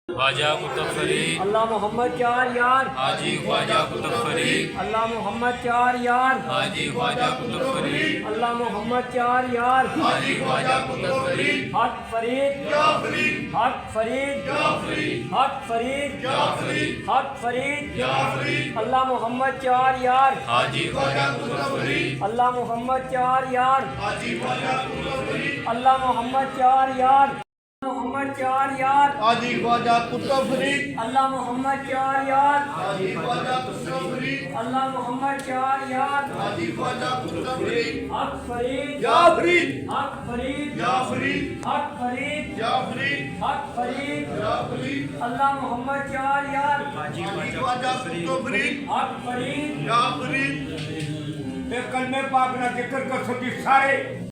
ख्वाजा कुतुब फरीद अल्लाह मोहम्मद चार यार हाजी ख्वाजा कुतुब फरीद अल्लाह मोहम्मद चार यार हाजी ख्वाजा कुतुब फरीद अल्लाह मोहम्मद चार यार हाजी ख्वाजा कुतुब फरीद हक फरीद या फरीद हक फरीद या फरीद हक फरीद या फरीद हक फरीद या फरीद अल्लाह मोहम्मद चार यार हाजी ख्वाजा कुतुब फरीद अल्लाह मोहम्मद चार यार हाजी ख्वाजा कुतुब फरीद अल्लाह मोहम्मद चार यार मोहम्मद चार यार हाजी ख्वाजा कुतुब फरीद अल्लाह मोहम्मद चार यार हाजी ख्वाजा कुतुब फरीद अल्लाह मोहम्मद चार यार हाजी ख्वाजा कुतुब फरीद हक फरीद या फरीद हक फरीद या फरीद हक फरीद या फरीद हक फरीद या फरीद अल्लाह मोहम्मद चार यार हाजी ख्वाजा कुतुब फरीद हक फरीद या फरीद कलमे पाक ना जिक्र कर सकी सारे